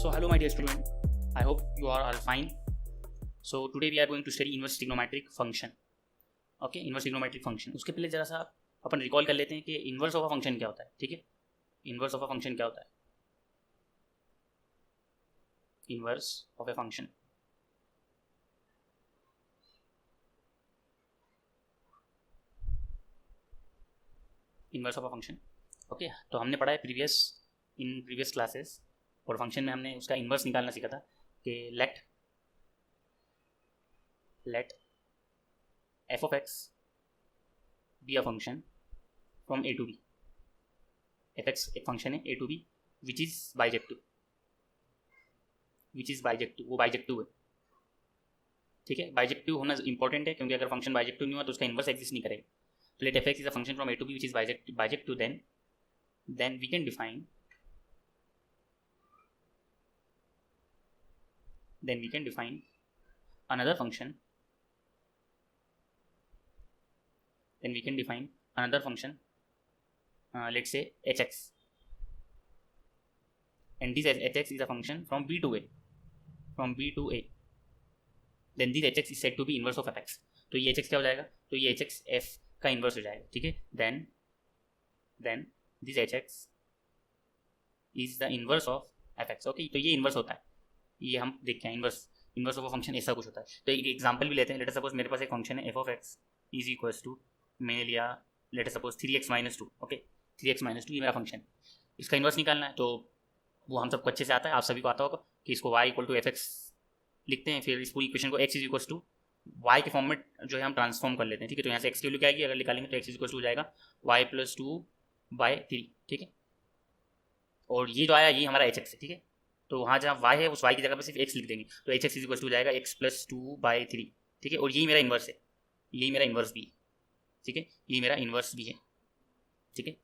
So hello my dear student, I hope you are all fine. So today we are going to study inverse trigonometric function. Okay, inverse trigonometric function. उसके पहले जरा सा अपन recall कर लेते हैं कि inverse of a function क्या होता है. ठीक है, इन्वर्स ऑफ अ फंक्शन क्या होता है. Inverse of a function, inverse of a function. Okay, तो हमने पढ़ा है प्रीवियस क्लासेस और फंक्शन में हमने उसका इन्वर्स निकालना सीखा था कि let f of x be a function from A to B. F x एक फंक्शन है A to B which is bijective, वो बाइजेक्टिव है. ठीक है, बाइजेक्टिव होना इंपॉर्टेंट है क्योंकि अगर फंक्शन बाइजेक्टिव नहीं हुआ तो उसका इन्वर्स एग्जिस्ट नहीं करेगा. तो let f x is a function from A to B which is bijective, then we can define another function, let's say hx, and this hx is a function from b to a, then this hx is said to be inverse of fx. तो ये hx क्या हो जाएगा, तो ये hx f का inverse हो जाएगा. ठीक है, then this hx is the inverse of fx. Okay, तो ये इन्वर्स होता है, ये हम देखते हैं इन्वर्स ऑफ अ फंक्शन ऐसा कुछ होता है. तो एक एग्जांपल भी लेते हैं. लेट अस सपोज मेरे पास एक फंक्शन है f of x is equals to, मैंने लिया let us suppose 3x - 2. Okay, 3x - 2 ये मेरा फंक्शन. इसका इन्वर्स निकालना है तो वो हम सबको अच्छे से आता है, आप सभी को आता होगा कि इसको y = fx लिखते हैं, फिर इस पूरी इक्वेशन को x = y के फॉर्म में जो है हम ट्रांसफॉर्म कर लेते हैं. ठीक है, तो यहाँ से x की वैल्यू क्या आएगी, अगर निकालेंगे तो x = हो जाएगा y + 2/3. ठीक है, और ये जो आया ये हमारा hx है. ठीक है, तो वहाँ जहाँ y है उस y की जगह पे सिर्फ x लिख देंगे तो hx = हो जाएगा x + 2/3. ठीक है, और यही मेरा इन्वर्स है, यही मेरा इन्वर्स भी है. ठीक है, ये मेरा इन्वर्स भी है. ठीक है,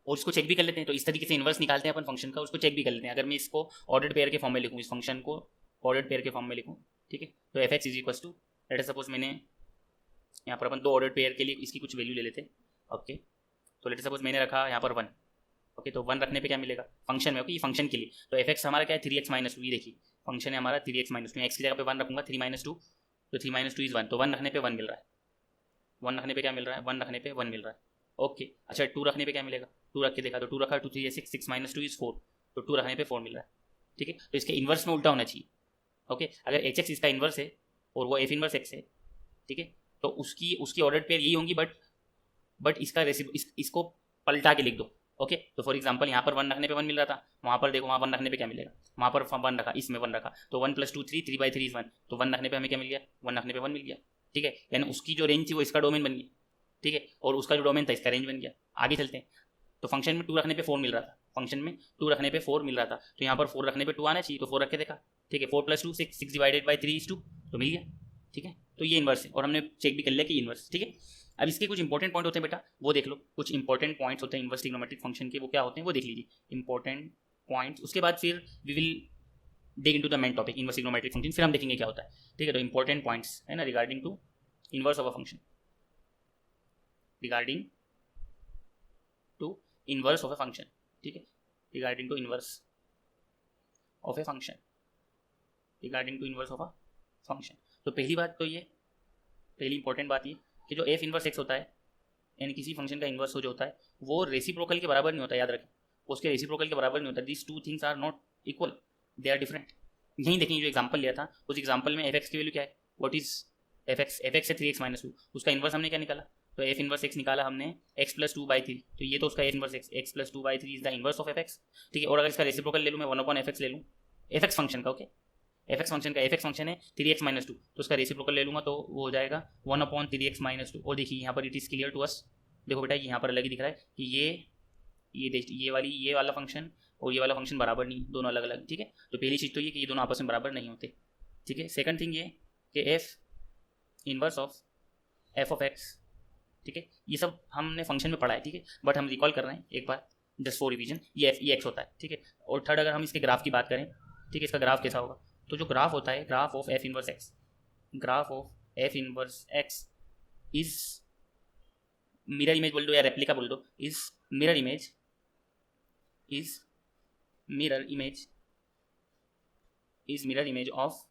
और इसको चेक भी कर लेते हैं. तो इस तरीके से इन्वर्स निकालते हैं अपन फंक्शन का, उसको चेक भी कर लेते हैं. अगर मैं इसको ऑर्डर्ड पेयर के फॉर्म में लिखूँ, इस फंक्शन को ऑर्डर्ड पेयर के फॉर्म में लिखूँ, ठीक है, तो F x = let us suppose मैंने यहाँ पर अपन दो ऑर्डर्ड पेयर के लिए इसकी कुछ वैल्यू ले लेते हैं. ओके, तो लेट अस सपोज मैंने रखा यहाँ पर 1. ओके, तो 1 रखने पे क्या मिलेगा फंक्शन में. ओके, ये फंक्शन के लिए तो एफ एक्स हमारा क्या है 3x - 2. ये देखिए फंक्शन है हमारा 3x - 2. एक्स की जगह पे 1 रखूँगा, 3 - 2 तो 3 - 2 इज 1. तो 1 रखने पे 1 मिल रहा है, 1 रखने पे क्या मिल रहा है, 1 रखने पे 1 मिल रहा है. ओके, अच्छा 2 रखने पे क्या मिलेगा, 2 रख के देखा तो 2 रखा 2 3 6 6 - 2 इज 4. तो 2 रखने पे 4 मिल रहा है. ठीक है, तो इसके इन्वर्स में उल्टा होना चाहिए. ओके, अगर एच एक्स इसका इन्वर्स है और वो एफ इन्वर्स एक्स है, ठीक है, तो उसकी ऑर्डर पेयर यही होंगी, बट इसका इसको पलटा के लिख दो. ओके, तो फॉर एग्जांपल यहाँ पर 1 रखने पे 1 मिल रहा था, वहाँ पर देखो वहाँ 1 रखने पे क्या मिलेगा, वहाँ पर 1 रखा, इसमें 1 रखा तो 1 + 2 3 3/3 इज 1. तो 1 रखने पे हमें क्या मिल गया, 1 रखने पे 1 मिल गया. ठीक है, यानी उसकी जो रेंज थी वो इसका डोमेन बन गया. ठीक है, और उसका जो डोमेन था इसका रेंज बन गया. आगे चलते हैं. तो फंक्शन में 2 रखने पे 4 मिल रहा था, तो यहाँ पर 4 रखने पे 2 आना चाहिए, तो 4 रख के देखा. ठीक है, 4 + 2 6 6/3 इज 2 तो मिल गया. ठीक है, तो ये इन्वर्स है और हमने चेक भी कर लिया कि इन्वर्स. ठीक है, अब इसके कुछ इंपॉर्टेंट पॉइंट होते हैं बेटा, वो देख लो. कुछ इंपॉर्टेंट पॉइंट्स होते हैं इन्वर्स ट्रिग्नोमेट्रिक फंक्शन के, वो क्या होते हैं वो देख लीजिए इंपॉर्टेंट पॉइंट्स. उसके बाद फिर we will dig into the main topic inverse trigonometric function, फिर हम देखेंगे क्या होता है. ठीक है, तो इंपॉर्टेंट पॉइंट्स है ना regarding to inverse of a function, regarding to inverse of a function. ठीक है, regarding to inverse of a function, regarding to inverse of a function. तो पहली बात तो ये, पहली इंपॉर्टेंट बात ये कि जो एफ इन्वर्स एक्स होता है यानी किसी फंक्शन का इन्वर्स हो जो होता है वो रेसिप्रोकल के बराबर नहीं होता. याद रखें, उसके रेसिप्रोकल के बराबर नहीं होता. This two things are not equal, they are different. यहीं देखेंगे जो एग्जांपल लिया था उस एग्जांपल में एफ एक्स की वैल्यू क्या है, व्हाट इज एफ एक्स है 3x - 2. उसका इन्वर्स हमने क्या निकाला, तो एफ इन्वर्स एक्स निकाला हमने x + 2/3. तो ये तो उसका F inverse x + 2/3 is the inverse of f x. ठीक है, और अगर इसका रेसिप्रोकल ले लूँ मैं 1/f(x) ले लूँ एफ एक्स फंक्शन का. ओके, एफ एक्स फंक्शन का एफ एक्स फंक्शन है 3x - 2 तो उसका रेसिप्रोकल ले लूँगा तो वो हो जाएगा 1/3x - 2. और देखिए यहाँ पर it is clear to us. देखो बेटा यहाँ पर अलग ही दिख रहा है कि ये वाला फंक्शन और ये वाला फंक्शन बराबर नहीं, दोनों अलग अलग. ठीक है, तो पहली चीज़ तो ये कि ये दोनों आपस में बराबर नहीं होते. ठीक है, सेकंड थिंग ये कि F inverse of F of x. ठीक है, ये सब हमने फंक्शन में पढ़ा है. ठीक है, बट हम रिकॉल कर रहे हैं एक बार जस्ट फॉर रिवीजन. ये एक्स होता है. ठीक है, और थर्ड अगर हम इसके ग्राफ की बात करें, ठीक है, इसका ग्राफ कैसा होगा, तो जो ग्राफ होता है graph of f inverse x, graph of f inverse x is mirror image बोल दो या रेप्लिका बोल दो, is mirror image mirror image of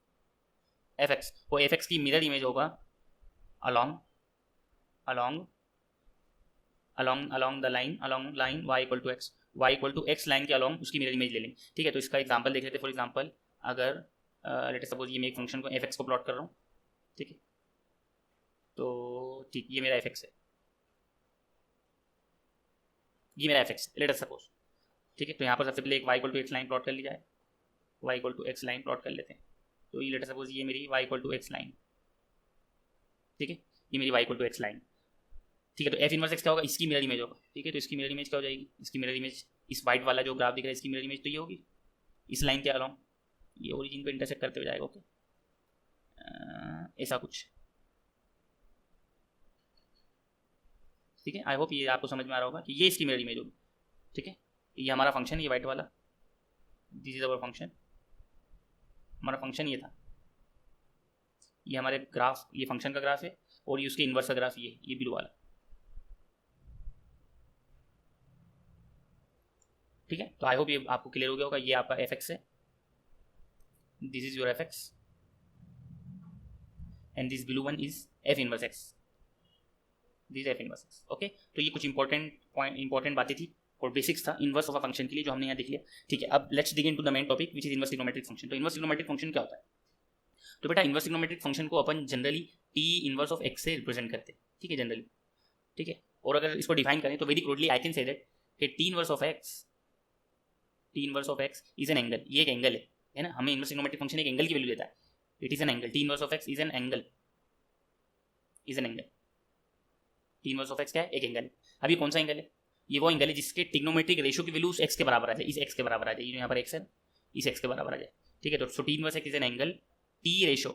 f x, वो एफ एक्स की मिरर इमेज होगा along the line y equal to x line के along उसकी मिरर इमेज ले लेंगे। ठीक है, तो इसका एग्जांपल देख लेते हैं। फॉर एग्जांपल अगर लेट अस सपोज ये मैं एक फंक्शन को f(x) को प्लॉट कर रहा हूँ, ठीक है, तो ठीक ये मेरा f(x) है, ये मेरा f(x) लेट अस सपोज, ठीक है। तो यहाँ पर सबसे पहले एक y equal to x line plot कर ली जाए, y equal to x line plot कर लेते हैं। तो ये लेट अस सपोज ये मेरी y equal to x line, ठीक है, ये मेरी y equal to x line, ठीक है। तो f इनवर्स x क्या होगा, इसकी मिरर इमेज होगा, ठीक है। तो इसकी मिरर इमेज क्या हो जाएगी, इसकी मिरर इमेज इस वाइट वाला जो ग्राफ दिख रहा है इसकी मिरर इमेज तो ये होगी इस लाइन के अलॉन्ग, ये ओरिजिन पे इंटरसेक्ट करते हुए जाएगा। ओके, ऐसा कुछ, ठीक है। आई होप ये आपको समझ में आ रहा होगा कि ये इसकी मिरर इमेज होगी, ठीक है। ये हमारा फंक्शन, ये वाइट वाला, दिस इज अवर फंक्शन, हमारा फंक्शन ये था, ये हमारे ग्राफ, ये फंक्शन का ग्राफ है, और ये उसके इन्वर्स का ग्राफ ये ब्लू वाला, ठीक है। तो आई होप ये आपको क्लियर हो गया होगा। ये आपका एफ एक्स है, this is your F x, and this blue one is F inverse x, this F inverse x. Okay, तो ये कुछ इंपॉर्टेंट बातें थी और बेसिक्स था इनवर्स ऑफ अ फंक्शन के लिए जो हमने यहाँ देख लिया, ठीक है। अब let's dig into the main topic which is inverse trigonometric function. तो इनवर्स ट्रिग्नोमेट्रिक फंक्शन क्या होता है? तो बेटा इनवर्स ट्रिग्नोमेट्रिक फंक्शन को अपन generally T inverse of x से रिप्रेजेंट करते हैं, ठीक है, जनरली, ठीक है। और अगर इसको डिफाइन करें तो very crudely I can say that कि T inverse of x is an angle, ये एक एंगल है ना। हमें इनवर्स ट्रिग्नोमेट्रिक फंक्शन एक एंगल की वैल्यू देता है, it is an angle, T inverse of x is an angle, T inverse of x क्या है, एक एंगल है। अब ये कौन सा एंगल है? ये वो एंगल है जिसके ट्रिग्नोमेट्रिक रेशियो की वैल्यू उस एक्स के बराबर आ जाए, इस एक्स के बराबर आ जाए, ये यहाँ पर एक्स है, इस एक्स के बराबर आ जाए, ठीक है। तो so T inverse x is an angle T ratio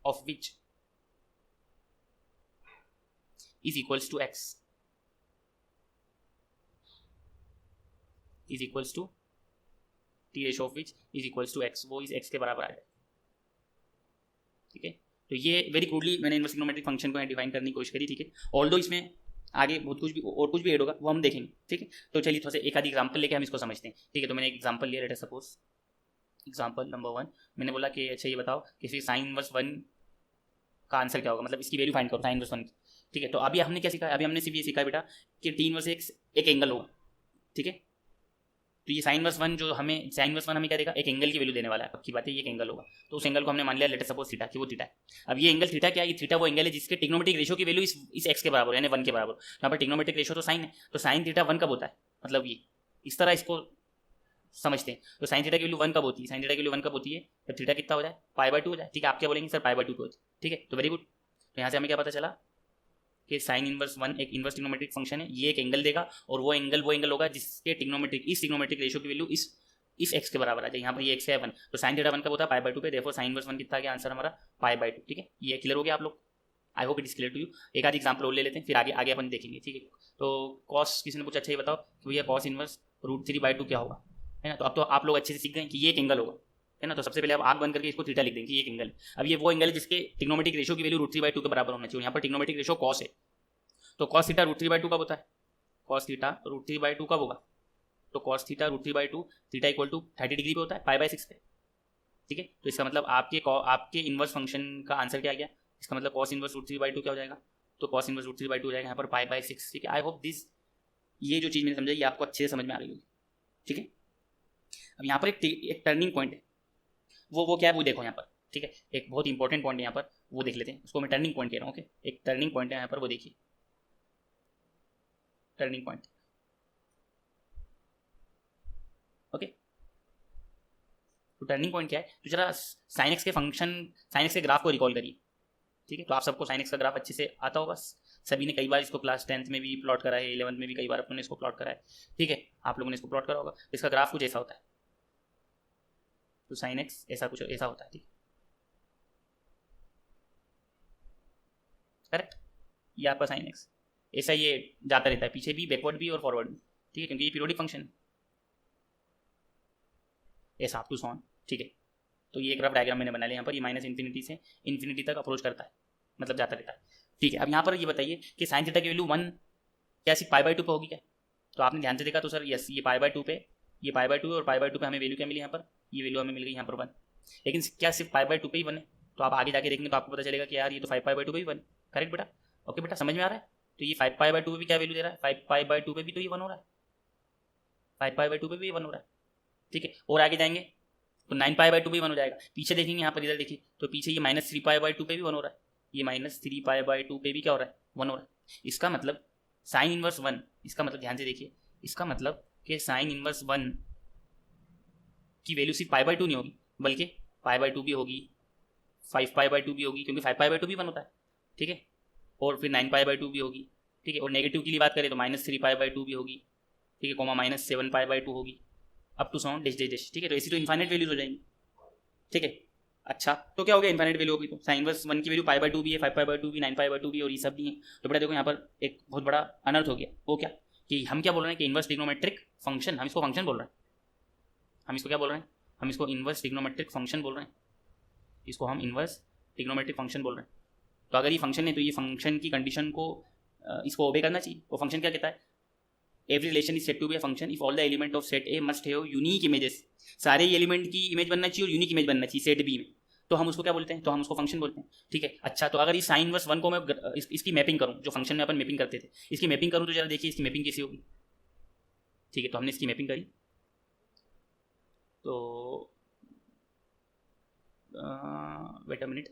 of which is equals to x, is equals to T ratio of which is equals to x, वो इस एक्स के बराबर आ जाए, ठीक है। तो ये वेरी क्रूडली मैंने इनवर्स ट्रिग्नोमेट्रिक फंक्शन को डिफाइन करने की कोशिश करी, ठीक है। ऑल्दो इसमें आगे बहुत कुछ भी और कुछ भी ऐड होगा वो हम देखेंगे, ठीक है। तो चलिए थोड़ा सा एक आधी एग्जांपल लेके हम इसको समझते हैं, ठीक है। तो मैंने एक एग्जांपल लिया, let us suppose example number 1, मैंने बोला कि अच्छा ये बताओ कि फिर साइन इनवर्स 1 का आंसर क्या होगा, मतलब इसकी वैल्यू फाइंड करो साइन इनवर्स 1 की, ठीक है। तो अभी हमने क्या सीखा, अभी हमने सिर्फ ये सीखा बेटा कि टी इनवर्स एक्स एक एंगल होगा, ठीक है। तो ये साइन इनवर्स 1 जो हमें, साइन इनवर्स 1 हमें क्या देगा, एक एंगल की वैल्यू देने वाला है, पक्की बात है ये एक एंगल होगा। तो उस एंगल को हमने मान लिया लेट अस सपोज थीटा, कि वो थीटा है। अब ये एंगल थीटा क्या है, ये थीटा वो एंगल है जिसके ट्रिग्नोमेट्रिक रेशियो की वैल्यू इस एक्स के बराबर यानी 1 के बराबर। यहाँ पर ट्रिग्नोमेट्रिक रेशियो तो साइन है, तो साइन थीटा 1 कब होता है, मतलब ये इस तरह इसको समझते हैं। तो साइन थीटा की वैल्यू 1 कब होती है, साइन थीटा की वैल्यू 1 कब होती है, जब थीटा कितना हो जाए, π/2 हो जाए, ठीक है। आप क्या बोलेंगे सर, π/2 होती है, ठीक है। तो वेरी गुड, तो यहाँ से हमें क्या पता चला कि साइन इनवर्स 1 एक इनवर्स ट्रिग्नोमेट्रिक फंक्शन है, ये एक एंगल देगा, और वो एंगल होगा जिसके ट्रिग्नोमेट्रिक रेशियो की वैल्यू इस एक्स के बराबर आ जाए। यहाँ पर ये एक्स है 1, तो साइन थीटा 1 कब होता है, π/2 पे, देयरफॉर साइन इनवर्स 1 कितना गया आंसर हमारा, π/2, ठीक है। ये क्लियर हो गया आप लोग, I hope it is clear to you. एक आधी एग्जांपल और ले लेते हैं, फिर आगे अपन देखेंगे, ठीक है। तो कॉस किसी ने पूछा, अच्छा ये बताओ कि भैया कॉस इनवर्स √3/2 क्या होगा, है ना। तो अब तो आप लोग अच्छे से सीख गए कि ये एक एंगल होगा, है ना। तो सबसे पहले आप आग बंद करके इसको थीटा लिख देंगे, ये एक एंगल। अब ये वो एंगल है जिसके ट्रिग्नोमेट्रिक रेशियो की वैल्यू √3/2 के बराबर होना चाहिए। यहाँ पर ट्रिग्नोमेट्रिक रेशियो कॉस है, तो कॉस थीटा √3/2 कब होता है, कॉस थीटा √3/2 कब होगा, तो cos theta √3/2, theta equal to 30 degree पे होता है, π/6 पे, ठीक है। तो इसका मतलब आपके इनवर्स फंक्शन का आंसर क्या आ गया, इसका मतलब कॉस इनवर्स √3/2 क्या हो जाएगा, तो कॉस इनवर्स √3/2 हो जाएगा यहाँ पर π/6, ठीक है। आई होप दिस, ये जो चीज़ मैंने समझाई ये आपको अच्छे से समझ में आ रही होगी, ठीक है। अब यहाँ पर एक टर्निंग पॉइंट है, वो क्या है वो देखो यहाँ पर, ठीक है। एक बहुत इंपॉर्टेंट पॉइंट है यहाँ पर, वो देख लेते हैं, उसको मैं टर्निंग पॉइंट कह रहा हूँ, ओके। एक टर्निंग पॉइंट है यहाँ पर, वो देखिए टर्निंग पॉइंट, ओके। तो टर्निंग पॉइंट क्या है, तो जरा साइन एक्स के फंक्शन, साइन एक्स के ग्राफ को रिकॉल करिए, ठीक है। तो आप सबको साइन एक्स का ग्राफ अच्छे से आता होगा, सभी ने कई बार इसको क्लास 10th में भी प्लॉट करा है, 11th में भी कई बार अपने इसको प्लॉट करा है, ठीक है। आप लोगों ने इसको प्लॉट करा होगा। इसका ग्राफ कुछ ऐसा होता है, तो साइन एक्स कुछ ऐसा होता है, ठीक करेक्ट। ये आपका साइन एक्स ऐसा ये जाता रहता है, पीछे भी, बैकवर्ड भी और फॉरवर्ड भी, ठीक है, क्योंकि ये पीरियोडिक फंक्शन है, ऐसा अप टू सॉन, ठीक है। तो ये एक रफ डायग्राम मैंने बना लिया यहाँ पर, ये -∞ से इन्फिनिटी तक अप्रोच करता है, मतलब जाता रहता है, ठीक है। अब यहाँ पर ये बताइए कि साइन थीटा की वैल्यू 1 क्या सिर्फ π/2 पे होगी क्या, तो आपने ध्यान से देखा तो सर यस ये पाई बाय टू पे, ये पाई बाय टू और पाई बाय टू पे हमें वैल्यू क्या मिली यहाँ पर, ये वैल्यू हमें मिल गई यहाँ पर 1। लेकिन क्या सिर्फ पाई बाय टू पे ही 1 है? तो आप आगे जाके देखेंगे तो आपको पता चलेगा कि यार ये तो 5 पाई बाय टू पे भी 1। करेक्ट बेटा? ओके बेटा, समझ में आ रहा है? तो ये 5 पाई बाय टू पे भी क्या वैल्यू दे रहा है, 5 पाई बाय टू पे भी तो ये 1 हो रहा है, 5 पाई बाय टू पे भी 1 हो रहा है। ठीक है, और आगे जाएंगे तो 9 पाई बाय टू भी 1 हो जाएगा। पीछे देखेंगे यहाँ पर, इधर देखिए तो पीछे ये -3 पाई बाय टू पे भी 1 हो रहा है, ये -3 पाई बाय टू पे भी क्या हो रहा है, 1 हो रहा है। इसका मतलब साइन इनवर्स 1, इसका मतलब ध्यान से देखिए, इसका मतलब कि साइन इनवर्स 1 की वैल्यू सिर्फ पाई बाय टू नहीं होगी, बल्कि पाई बाय टू भी होगी, 5 पाई बाय टू भी होगी, क्योंकि 5 पाई बाय टू भी 1 होता है। ठीक है, और फिर 9 पाई बाय टू भी होगी। ठीक है, और नेगेटिव के लिए बात करें तो -3 पाई बाय टू भी होगी। ठीक है, कोमा -7 पाई बाय टू होगी, up to sound dash dash dash. ठीक है, तो ऐसी तो इन्फाइनाइट वैल्यूज हो जाएंगी। ठीक है, अच्छा तो क्या हो गया, इन्फाइनाइट वैल्यू होगी तो साइन इनवर्स 1 की वैल्यू पाई बाय टू भी है, 5 पाई बाय टू भी, 9 पाई बाय टू भी, और ये सब भी है। तो बेटा देखो यहाँ पर एक बहुत बड़ा अनर्थ हो गया। वो क्या कि हम क्या बोल रहे हैं कि इनवर्स ट्रिग्नोमेट्रिक फंक्शन, हम इसको फंक्शन बोल रहे हैं, हम इसको क्या बोल रहे हैं, हम इसको इनवर्स ट्रिग्नोमेट्रिक फंक्शन बोल रहे हैं, इसको हम इनवर्स ट्रिग्नोमेट्रिक फंक्शन बोल रहे हैं। तो अगर ये फंक्शन है तो ये फंक्शन की कंडीशन को इसको ओबे करना चाहिए। वो फंक्शन क्या कहता है, every relation is set to be a function if all the element of set a must have unique images. सारे एलिमेंट की इमेज बनना चाहिए और यूनिक इमेज बनना चाहिए सेट बी में, तो हम उसको क्या बोलते हैं, तो हम उसको फंक्शन बोलते हैं। ठीक है, अच्छा तो अगर ये साइन इनवर्स 1 को मैं इसकी मैपिंग करूँ, जो फंक्शन में अपन मैपिंग करते थे, इसकी मैपिंग करूँ तो जरा देखिए इसकी मैपिंग कैसी होगी। ठीक है, तो हमने इसकी मैपिंग करी तो वेट अ मिनट,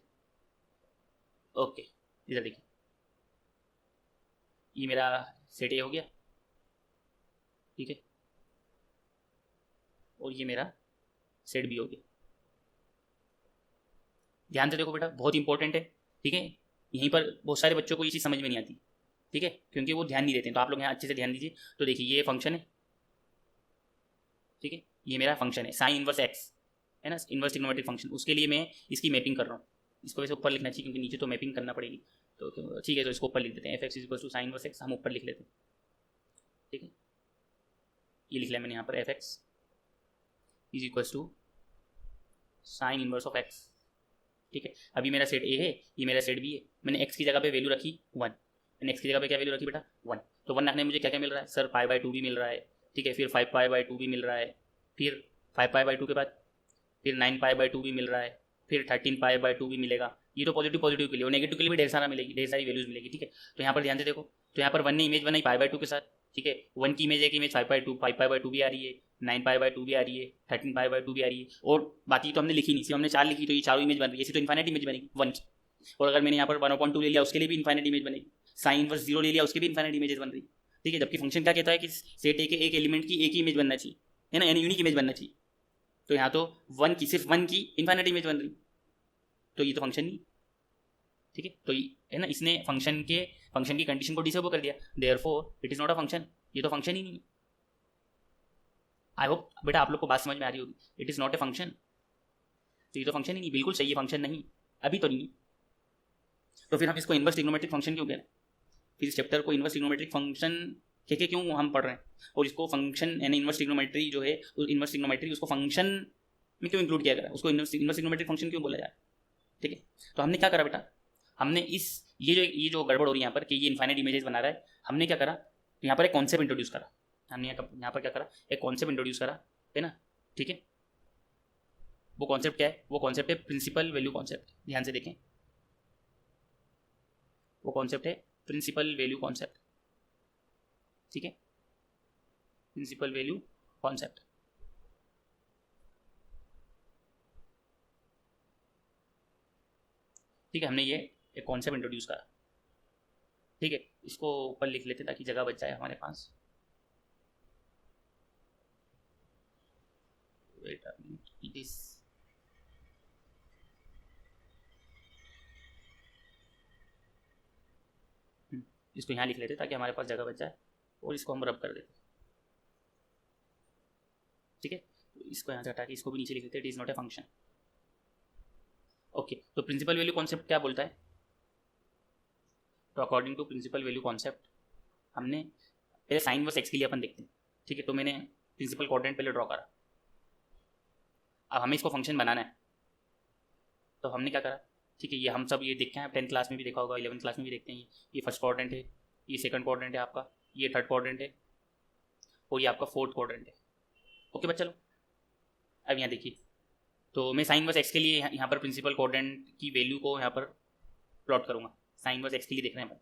ओके इधर देखिए, ये मेरा सेट ए हो गया। ठीक है, और ये मेरा सेट बी हो गया। ध्यान से देखो बेटा, बहुत इंपॉर्टेंट है। ठीक है, यहीं पर बहुत सारे बच्चों को ये चीज़ समझ में नहीं आती। ठीक है, क्योंकि वो ध्यान नहीं देते हैं, तो आप लोग यहाँ अच्छे से ध्यान दीजिए। तो देखिए ये फंक्शन है, ठीक है, ये मेरा फंक्शन है साइन इनवर्स एक्स, है ना, इनवर्स ट्रिग्नोमेट्रिक फंक्शन। उसके लिए मैं इसकी मैपिंग कर रहा हूँ। इसको वैसे ऊपर लिखना चाहिए क्योंकि नीचे तो मैपिंग करना पड़ेगी। तो ठीक है, तो इसको ऊपर लिख देते हैं, f x equal to sine inverse x, हम ऊपर लिख लेते हैं। ठीक है, ये लिख लिया मैंने यहाँ पर, f x is equal to sine inverse of x. ठीक है, अभी मेरा सेट ए है, ये मेरा सेट बी है। मैंने एक्स की जगह पे वैल्यू रखी 1, मैंने एक्स की जगह पे क्या वैल्यू रखी बेटा 1। तो 1 रखने में मुझे क्या क्या मिल रहा है सर, पाई बाय टू भी मिल रहा है। ठीक है, फिर 5 पाई बाय टू भी मिल रहा है, फिर 5 पाई बाय टू के बाद फिर 9 पाई बाय टू भी मिल रहा है, फिर 13 पाई बाय टू भी मिलेगा। ये तो पॉजिटिव पॉजिटिव के लिए, और नेगेटिव के लिए भी ढेर सारा मिलेगी, ढेर सारी वैल्यूज मिलेगी। ठीक है, तो यहाँ पर ध्यान से देखो, तो यहाँ पर 1 ने इमेज बनाई पाई बाय टू के साथ। ठीक है, 1 की इमेज, एक इमेज 5 पाई बाय टू भी आ रही है, 9 पाई बाय टू भी आ रही है, 13 पाई बाय टू भी आ रही है, और बाकी तो हमने लिखी नहीं, सिर्फ हमने 4 लिखी, तो ये चारों इमेज बन रही है। ऐसी तो इन्फाइनाइट इमेज बनेगी 1 की। और अगर मैंने यहाँ पर 1/2 ले लिया, उसके लिए भी इन्फाइनाइट इमेज बनेगी। साइन इनवर्स 0 ले लिया, उसके भी इन्फाइनाइट इमेजेस बन रही है। ठीक है, जबकि फंक्शन क्या कहता है कि सेट ए के एक एलिमेंट की एक ही इमेज बनना चाहिए, है ना, यानी यूनिक इमेज बनना चाहिए। तो यहाँ तो 1 की, सिर्फ 1 की इन्फाइनाइट इमेज बन रही, तो ये तो फंक्शन नहीं। ठीक है, तो है ना, इसने फंक्शन की कंडीशन को डिसेबल कर दिया, therefore it is not a function, ये तो फंक्शन ही नहीं। आई होप बेटा आप लोग को बात समझ में आ रही होगी। It is not a function, तो ये तो फंक्शन ही नहीं, बिल्कुल सही है, फंक्शन नहीं, अभी तो नहीं। तो फिर हम इसको इनवर्स ट्रिग्नोमेट्रिक फंक्शन क्यों कह रहे हैं, फिर इस चैप्टर को इनवर्स ट्रिग्नोमेट्रिक फंक्शन कह के क्यों हम पढ़ रहे हैं, और इसको फंक्शन यानी इनवर्स ट्रिग्नोमेट्री जो है, इनवर्स ट्रिग्नोमेट्री उसको फंक्शन में क्यों इंक्लूड किया गया, उसको इनवर्स ट्रिग्नोमेट्रिक फंक्शन क्यों बोला जाए। ठीक है, तो हमने क्या करा बेटा, हमने ये जो गड़बड़ हो रही है यहाँ पर कि ये इन्फाइनाइट इमेजेस बना रहा है, हमने क्या करा, तो यहाँ पर एक कॉन्सेप्ट इंट्रोड्यूस करा। हमने यहाँ पर क्या करा, एक कॉन्सेप्ट इंट्रोड्यूस करा, है ना। ठीक है, वो कॉन्सेप्ट क्या है, वो कॉन्सेप्ट है प्रिंसिपल वैल्यू कॉन्सेप्ट। ध्यान से देखें, वो कॉन्सेप्ट है प्रिंसिपल वैल्यू कॉन्सेप्ट। ठीक है, प्रिंसिपल वैल्यू कॉन्सेप्ट। ठीक है, हमने ये एक कॉन्सेप्ट इंट्रोड्यूस करा। ठीक है, इसको ऊपर लिख लेते ताकि जगह बच जाए हमारे पास। इट इज इसको यहाँ लिख लेते ताकि हमारे पास जगह बच जाए, और इसको हम रब कर देते। ठीक है, तो इसको यहाँ से हटा के इसको भी नीचे लिख लेते, it is not a function. Okay, तो प्रिंसिपल वैल्यू कॉन्सेप्ट क्या बोलता है, तो according to principal value concept हमने पहले साइन इनवर्स एक्स के लिए अपन देखते हैं। ठीक है, तो मैंने प्रिंसिपल कोऑर्डिनेट पहले ड्रॉ करा। अब हमें इसको फंक्शन बनाना है, तो हमने क्या करा, ठीक है, ये हम सब ये देखते हैं, 10th क्लास में भी देखा होगा, 11th क्लास में भी देखते हैं। ये फर्स्ट कोऑर्डिनेट है, ये सेकंड कोऑर्डिनेट है आपका, ये थर्ड कोऑर्डिनेट है, और ये आपका फोर्थ क्वाड्रेंट है। ओके बच्चा लोग, अब यहाँ देखिए, तो मैं साइन इनवर्स एक्स के लिए यहाँ पर प्रिंसिपल क्वाड्रेंट की वैल्यू को यहाँ पर प्लॉट करूँगा। साइन इनवर्स एक्स के लिए देख रहे हैं,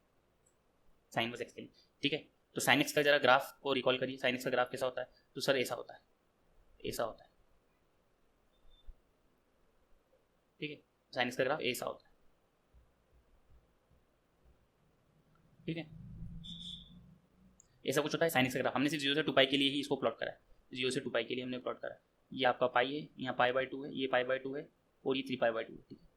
साइन इनवर्स एक्स के लिए, ठीक है। तो साइन एक्स का जरा ग्राफ को रिकॉल करिए, साइन एक्स का ग्राफ कैसा होता है? तो सर ऐसा होता है, ऐसा होता है, ठीक है। साइन एक्स का ग्राफ ऐसा होता है, ठीक है, ऐसा कुछ होता है साइन एक्स का ग्राफ। हमने सिर्फ 0 से 2 पाई के लिए ही इसको प्लॉट करा है, 0 से 2 पाई के लिए हमने प्लॉट करा है। ये आपका पाई है, यहाँ पाई/2 है, ये पाई/2 है, और ये 3 पाई/2 है, ठीक है।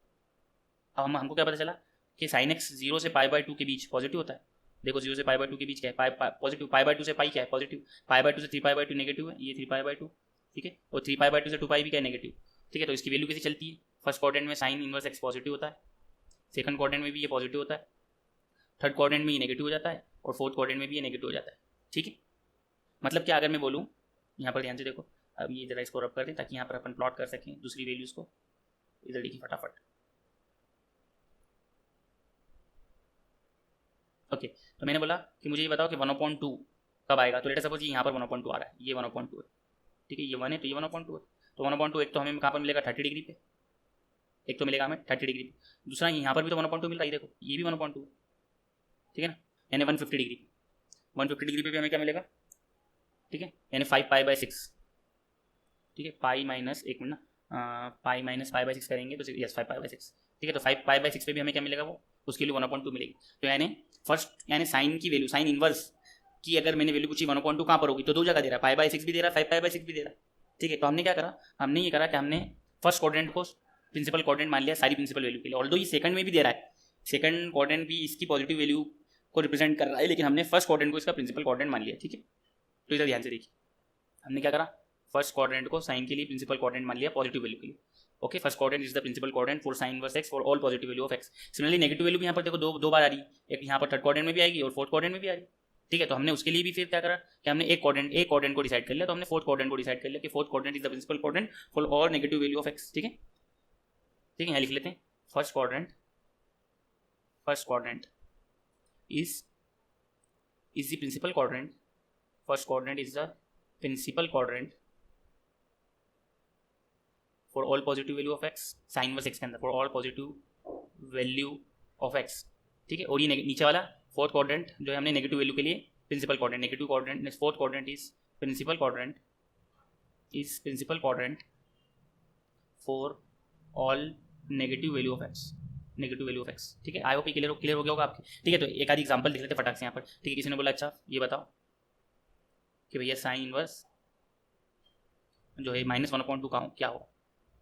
अब हमको क्या पता चला कि साइन एक्स 0 से पाई/2 के बीच पॉजिटिव होता है। देखो 0 से पाई/2 के बीच क्या है? पॉजिटिव। पाई/2 से पाई क्या है? पॉजिटिव। पाई/2 से 3 पाई/2 नेगेटिव है, ये 3 पाई/2, ठीक है। और 3 पाई/2 से 2 पाई भी क्या है? नेगेटिव, ठीक है। तो इसकी वैल्यू कैसी चलती है? फर्स्ट क्वाड्रेंट में साइन इनवर्स एक्स पॉजिटिव होता है, सेकंड क्वाड्रेंट में भी ये पॉजिटिव होता है, थर्ड क्वाड्रेंट में ये नेगेटिव हो जाता है, और फोर्थ क्वाड्रेंट में भी ये नेगेटिव हो जाता है, ठीक है। मतलब क्या, अगर मैं बोलूँ यहाँ पर ध्यान से देखो, अब ये जरा इसको रब कर दें ताकि यहाँ पर अपन प्लॉट कर सकें दूसरी वैल्यूज़ को। इधर देखिए फटाफट, ओके। तो मैंने बोला कि मुझे ये बताओ कि 1/2 कब आएगा। तो लेट सपोज ये यहाँ पर 1/2 आ रहा है, ये 1/2 है, ठीक है, ये 1 है तो ये 1/2 है। तो 1/2 एक तो हमें कहाँ पर मिलेगा? 30 डिग्री पे, एक तो मिलेगा हमें 30 डिग्री पे, दूसरा यहाँ पर भी तो 1/2 मिल रहा है, देखो ये भी 1/2 है, ठीक है ना, यानी 150 डिग्री, 150 डिग्री पे भी हमें क्या मिलेगा, ठीक है, यानी 5 पाई/6, ठीक है। पाई माइनस, एक मिनट ना, पाई माइनस पाई/6 करेंगे तो यस 5 पाई/6, ठीक है। तो 5 पाई/6 पे भी हमें क्या मिलेगा? वो उसके लिए 1/2 मिलेगी। तो यानी फर्स्ट यानी साइन की वैल्यू, साइन इनवर्स की अगर मैंने वैल्यू पूछी 1/2 कहाँ पर होगी, तो दो जगह दे रहा है, पाई/6 भी दे रहा है, 5 पाई/6 भी दे रहा है, ठीक है। तो हमने क्या करा, हमने ये करा कि हमने फर्स्ट क्वाड्रेंट को प्रिंसिपल क्वाड्रेंट मान लिया सारी प्रिंसिपल वैल्यू के लिए। ऑल्दो ये सेकंड में भी दे रहा है, सेकंड क्वाड्रेंट भी इसकी पॉजिटिव वैल्यू को रिप्रेजेंट कर रहा है, लेकिन हमने फर्स्ट क्वाड्रेंट को इसका प्रिंसिपल क्वाड्रेंट मान लिया, ठीक है। तो इधर ध्यान से देखिए, हमने क्या करा, फर्स्ट क्वाड्रेंट को साइन के लिए प्रिंसिपल क्वाड्रेंट मान लिया पॉजिटिव वैल्यू के लिए। Okay, first quadrant is the principal quadrant for sine inverse x for all positive value of x. Similarly negative value भी यहाँ पर देखो दो बार आ रही है, एक यहाँ पर थर्ड क्वाड्रेंट में भी आएगी और फोर्थ क्वाड्रेंट में भी आ रही है, ठीक है। तो हमने उसके लिए भी फिर क्या करा कि हमने एक क्वाड्रेंट को डिसाइड कर लिया, तो हमने फोर्थ क्वाड्रेंट को डिसाइड कर लिया कि fourth quadrant is the principal quadrant for all negative value of x, ठीक है, ठीक है। यहाँ लिख लेते हैं, first quadrant is the principal quadrant, first quadrant is the principal quadrant for all positive value of x, sine inverse x के अंदर for all positive value of x, ठीक है। और ये नीचे वाला फोर्थ क्वाड्रेंट जो है हमने नेगेटिव वैल्यू के लिए principal quadrant, negative quadrant, fourth quadrant is principal quadrant for all negative value of x, ठीक है। आई होप क्लियर हो गया होगा आपके, ठीक है। तो एक आधी एग्जांपल देख लेते हैं फटाक से यहाँ पर, ठीक है। किसी ने बोला अच्छा ये बताओ कि भैया साइन इनवर्स जो है -1/2 का क्या होगा,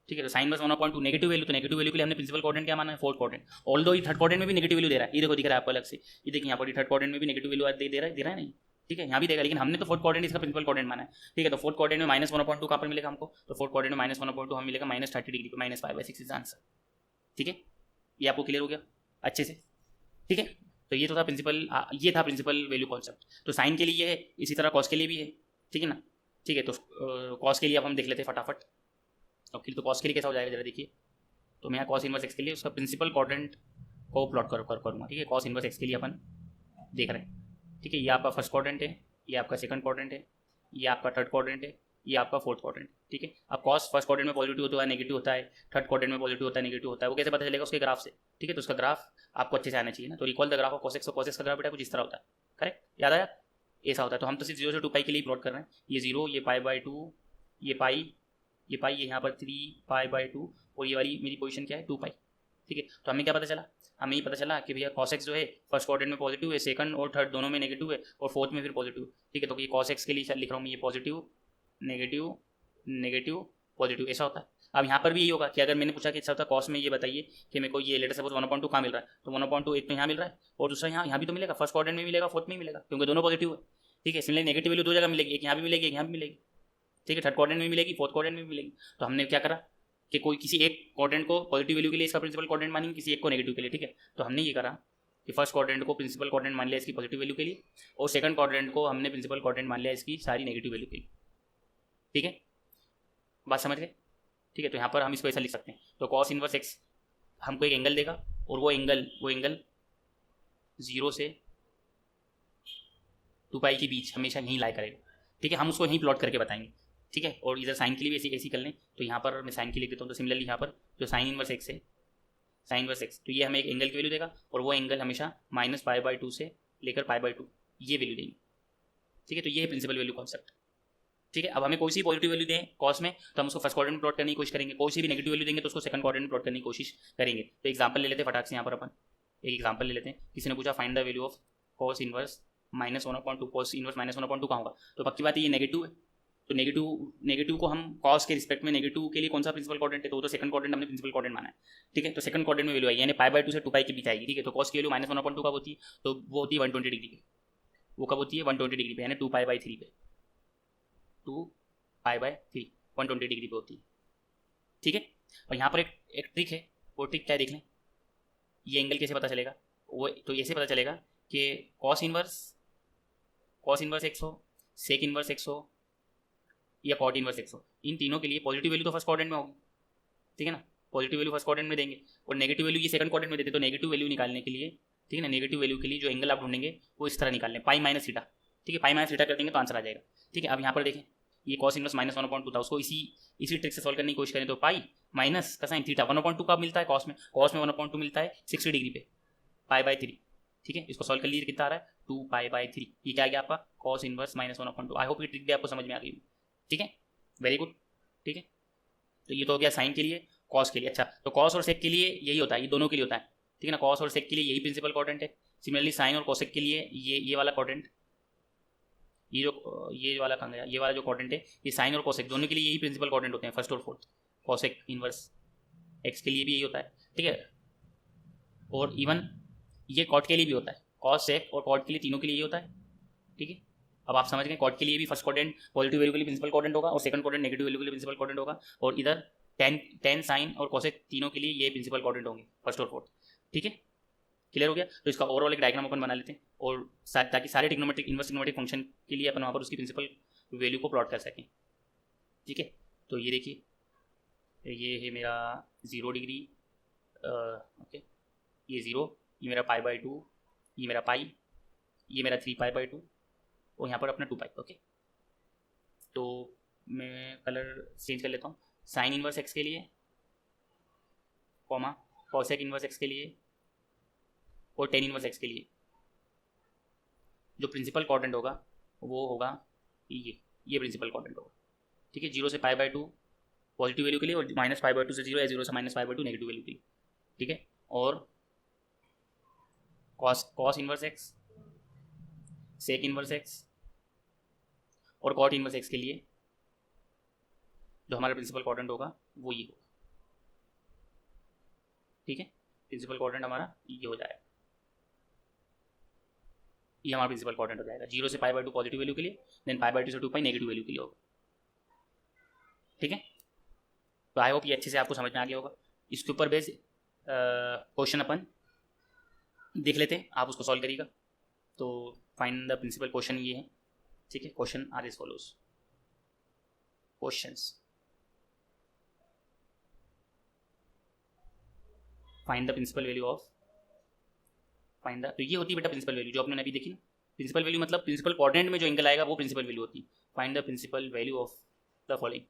ठीक है। तो साइन इनवर्स 1/2 नेगेटिव वैल्यू, तो नेगेटिव वैल्यू के लिए हमने प्रिंसिपल क्वाड्रेंट क्या माना है? Fourth quadrant. ऑल्दो ये थर्ड क्वाड्रेंट में भी नेगेटिव वैल्यू दे रहा है, ये देखो दिख रहा है आपको अलग से, ये देखिए यहाँ पर थर्ड क्वाड्रेंट में भी नेगेटिव वैल्यू दे रहा है नहीं, ठीक है, यहाँ भी देगा, लेकिन हमने तो फोर्थ क्वाड्रेंट इसका प्रिंसिपल क्वाड्रेंट माना है, ठीक है। तो फोर्थ क्वाड्रेंट में -1/2 कहाँ पर मिलेगा हमको? तो फोर्थ क्वाड्रेंट में -1/2 हमें मिलेगा -30 डिग्री पे, -5/6 इज आंसर, ठीक है। ये आपको क्लियर हो गया अच्छे से, ठीक है। तो ये तो था प्रिंसिपल, ये था प्रिंसिपल वैल्यू कॉन्सेप्ट। तो साइन के लिए ये है, इसी तरह कॉस के लिए भी है, ठीक है ना, ठीक है। तो कॉस के लिए अब हम देख लेते हैं फटाफट। ओके, तो कॉस के लिए कैसा हो जाएगा जरा देखिए। तो मैं यहाँ कॉस इनवर्स एक्स के लिए उसका प्रिंसिपल क्वाड्रेंट को प्लॉट करूँगा, ठीक है। कॉस इनवर्स एक्स के लिए अपन देख रहे हैं, ठीक है। ये आपका फर्स्ट क्वाड्रेंट है, ये आपका सेकंड क्वाड्रेंट है, ये आपका थर्ड क्वाड्रेंट है, ये आपका फोर्थ क्वाड्रेंट, ठीक है। अब कॉस फर्स्ट क्वाड्रेंट में पॉजिटिव होता है, नेगेटिव होता है, थर्ड क्वाड्रेंट में पॉजिटिव होता है, नेगेटिव होता है, वो कैसे पता चलेगा? उसके ग्राफ से, ठीक है। तो उसका ग्राफ आपको अच्छे से आना चाहिए ना। तो recall the graph of cos x, और कॉस एक्स का ग्राफ बेटा कुछ इस तरह होता है, करेक्ट, याद आया? ऐसा होता है। तो हम तो सिर्फ 0 से 2 पाई के लिए प्लॉट कर रहे हैं, ये 0, ये पाई/2, ये पाई, ये यहाँ पर 3 पाई/2, और ये वाली मेरी पोजीशन क्या है? 2 पाई, ठीक है। तो हमें क्या पता चला? हमें ये पता चला कि भैया कॉस एक्स जो है फर्स्ट क्वाड्रेंट में पॉजिटिव है, सेकंड और थर्ड दोनों में नेगेटिव है, और फोर्थ में फिर पॉजिटिव, ठीक है। तो ये कॉस एक्स के लिए लिख रहा हूँ मैं, ये पॉजिटिव नेगेटिव नेगेटिव पॉजिटिव, ऐसा होता है। अब यहाँ पर भी यही होगा कि अगर मैंने पूछा कि अच्छा होता है कॉस में, ये बताइए कि मेरे को ये लेटर सपोज 1/2 कहाँ मिल रहा है, तो 1/2 एक तो यहाँ मिल रहा है, और दूसरा यहाँ भी तो मिलेगा, फर्स्ट क्वाड्रेंट में मिलेगा, फोर्थ में मिलेगा, क्योंकि दोनों पॉजिटिव है, ठीक है। इसलिए नेगेटिव वैल्यू दो जगह मिलेगी, एक यहाँ भी मिलेगी, एक यहाँ भी मिलेगी, ठीक है। थर्ड क्वाड्रेंट में मिलेगी, फोर्थ क्वाड्रेंट में भी मिलेगी। तो हमने क्या करा कि कोई किसी एक क्वाड्रेंट को पॉजिटिव वैल्यू के लिए इसका प्रिंसिपल क्वाड्रेंट मानेंगे, किसी एक को नेगेटिव के लिए, ठीक है। तो हमने ये करा कि फर्स्ट क्वाड्रेंट को प्रिंसिपल क्वाड्रेंट मान लिया इसकी पॉजिटिव वैल्यू के लिए, और सेकंड क्वाड्रेंट को हमने प्रिंसिपल क्वाड्रेंट मान लिया इसकी सारी नेगेटिव वैल्यू के लिए, ठीक है। बात समझ गए, ठीक है। तो यहाँ पर हम इसको ऐसा लिख सकते हैं, तो कॉस इनवर्स एक्स हमको एक एंगल देगा, और वो एंगल 0 से 2 पाई के बीच हमेशा यहीं लाई करेगा, ठीक है, हम उसको यहीं प्लॉट करके बताएंगे, ठीक है। और इधर साइन के लिए भी ऐसी ऐसी कर लें, तो यहाँ पर मैं साइन की लिख देता हूँ। तो सिमिलरली यहाँ पर जो साइन इनवर्स एक्स है, साइन इनवर्स एक्स, तो ये हमें एक एंगल की वैल्यू देगा, और वो एंगल हमेशा -π/2 से लेकर π/2 ये वैल्यू देंगे, ठीक है। तो ये है प्रिंसिपल वैल्यू कॉन्सेप्ट, ठीक है। अब हमें कोई सी पॉजिटिव वैल्यू दें कॉस में, तो हम उसको फर्स्ट क्वाड्रेंट में प्लॉट करने की कोशिश करेंगे। कोई सी भी नेगेटिव वैल्यू देंगे तो उसको सेकंड क्वाड्रेंट में प्लॉट करने की कोशिश करेंगे। तो एग्जांपल ले लेते हैं फटाक से, यहाँ पर अपन एक एग्जांपल ले लेते हैं। किसी ने पूछा find the value of cos inverse -1/2, cos inverse -1/2 कहाँ होगा? तो पक्की बात है ये नेगेटिव है, तो नेगेटिव को हम कॉस के रिस्पेक्ट में नेगेटिव के लिए कौन सा प्रिंसिपल क्वाड्रेंट है, तो सेकंड क्वाड्रेंट हमने प्रिंसिपल क्वाड्रेंट माना है, ठीक है। तो सेकंड क्वाड्रेंट में वैल्यू आई, यानी π/2 से 2π के बीच आएगी, ठीक है। तो कॉस की वैल्यू -1/2 कब होती है? तो वो होती है 120 डिग्री पे। वो कब होती है? 120 डिग्री पे, यानी 2π/3 पे, 2π/3 120 डिग्री पे होती है, ठीक है। और यहाँ पर एक ट्रिक है, वो ट्रिक क्या है देख लें। ये एंगल कैसे पता चलेगा? वो तो ऐसे पता चलेगा कि कॉस इनवर्स एक्स हो, सेक इनवर्स एक्स हो, या कॉट इनवर्स एक्स हो, इन तीनों के लिए पॉजिटिव वैल्यू तो फर्स्ट क्वाड्रेंट में होगी, ठीक है ना। पॉजिटिव वैल्यू फर्स्ट क्वाड्रेंट में देंगे, और नेगेटिव वैल्यू ये सेकंड क्वाड्रेंट में देते। तो नेगेटिव वैल्यू निकालने के लिए, ठीक है ना, नेगेटिव वैल्यू के लिए जो एंगल आप ढूंढेंगे वो इस तरह निकाल लें, π-θ, ठीक है। π-θ कर देंगे तो आंसर आ जाएगा, ठीक है। अब यहाँ पर देखें, ये कॉस इनवर्स -1/2 था, उसको इसी ट्रिक से सॉल्व करने की कोशिश करें तो पाई माइनस का साइन थीटा 1/2 कब मिलता है? कॉस में 1/2 मिलता है 60 डिग्री पे, π/3, ठीक है। इसको सॉल्व कर लीजिए, कितना आ रहा है? 2π/3। ये क्या आ गया आपका? Cos inverse -1/2। आई होप ये ट्रिक भी आपको समझ में आ गई, ठीक है, वेरी गुड, ठीक है। तो ये तो हो गया साइन के लिए, कॉस के लिए। अच्छा, तो कॉस और सेक के लिए यही होता है, ये दोनों के लिए होता है, ठीक है ना। कॉस और सेक के लिए यही प्रिंसिपल क्वाड्रेंट है। सिमिलरली साइन और कोसेक के लिए ये वाला क्वाड्रेंट, ये वाला कहाँ गया, ये वाला जो क्वाड्रेंट है, ये साइन और कोसेक दोनों के लिए यही प्रिंसिपल क्वाड्रेंट होते हैं, फर्स्ट और फोर्थ। कोसेक इनवर्स एक्स के लिए भी यही होता है, ठीक है। और इवन ये कॉट के लिए भी होता है, कॉस सेक और कॉट के लिए, तीनों के लिए यही होता है, ठीक है। अब आप समझ गए, कॉट के लिए भी फर्स्ट क्वाड्रेंट पॉजिटिव वैल्यू के लिए प्रिंसिपल क्वाड्रेंट होगा, और सेकंड क्वाड्रेंट नेगेटिव वैल्यू के लिए प्रिंसिपल क्वाड्रेंट होगा। और इधर टेन साइन और कोसेक तीनों के लिए ये प्रिंसिपल क्वाड्रेंट होंगे, फर्स्ट और फोर्थ, ठीक है। क्लियर हो गया? तो इसका ओवरऑल एक डायग्राम अपन बना लेते हैं, और ताकि सारे ट्रिग्नोमेट्रिक इनवर्स ट्रिग्नोमेट्रिक फंक्शन के लिए अपन वहाँ पर उसकी प्रिंसिपल वैल्यू को प्लॉट कर सकें, ठीक है। तो ये देखिए, ये है मेरा 0 डिग्री, ओके, ये 0, ये मेरा π/2, ये मेरा पाई, ये मेरा 3π/2, और यहाँ पर अपना 2π, ओके। तो मैं कलर चेंज कर लेता हूँ। साइन इनवर्स एक्स के लिए, कॉमा, कॉसेक इनवर्स एक्स के लिए, और टेन इनवर्स एक्स के लिए जो प्रिंसिपल क्वाड्रेंट होगा वो होगा ये प्रिंसिपल क्वाड्रेंट होगा, ठीक है। 0 से π/2 पॉजिटिव वैल्यू के लिए, और -π/2 से 0 या 0 से -π/2 नेगेटिव वैल्यू के लिए, ठीक है। और cos inverse x, sec inverse x, और कॉट इनवर्स एक्स के लिए जो हमारा प्रिंसिपल क्वाड्रेंट होगा वो ये होगा, ठीक है। प्रिंसिपल क्वाड्रेंट हमारा ये हो जाएगा, ये हमारा प्रिंसिपल क्वाड्रेंट हो जाएगा। 0 से π/2 पॉजिटिव वैल्यू के लिए, देन π/2 से 2π नेगेटिव वैल्यू के लिए होगा, ठीक है। तो आई होप ये अच्छे से आपको समझ में आ गया होगा। इसके ऊपर बेस क्वेश्चन अपन देख लेते हैं, आप उसको सॉल्व करिएगा। तो फाइंड द प्रिंसिपल, क्वेश्चन ये है, ठीक है। Question are as follows, questions, find the principal value of, find the, तो ये होती है बेटा प्रिंसिपल वैल्यू जो आपने अभी देखी ना। प्रिंसिपल वैल्यू मतलब प्रिंसिपल क्वाड्रेंट में जो एंगल आएगा वो प्रिंसिपल वैल्यू होती है। Find the principal value of the following,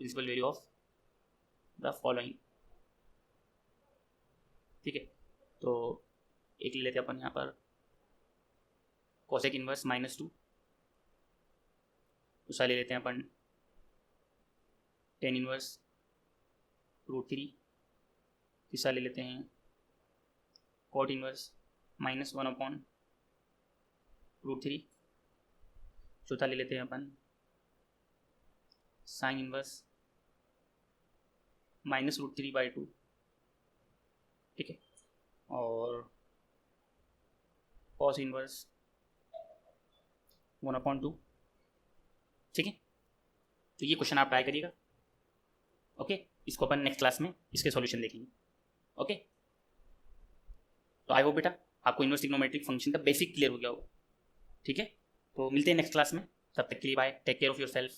principal value of the following, ठीक है। तो एक ले लेते हैं अपन यहाँ पर कोसेक इनवर्स -2, दूसरा ले लेते हैं अपन टेन इनवर्स √3, तीसरा ले लेते हैं कॉट इनवर्स -1/√3, चौथा ले लेते हैं अपन साइन इनवर्स -√3/2, ठीक है। और कॉस इनवर्स 1/2, ठीक है। तो ये क्वेश्चन आप ट्राई करिएगा, ओके। इसको अपन नेक्स्ट क्लास में इसके सॉल्यूशन देखेंगे, ओके। तो आई होप बेटा आपको इनवर्स ट्रिग्नोमेट्रिक फंक्शन का बेसिक क्लियर हो गया होगा, ठीक है। तो मिलते हैं नेक्स्ट क्लास में, तब तक के लिए bye, take care of your self.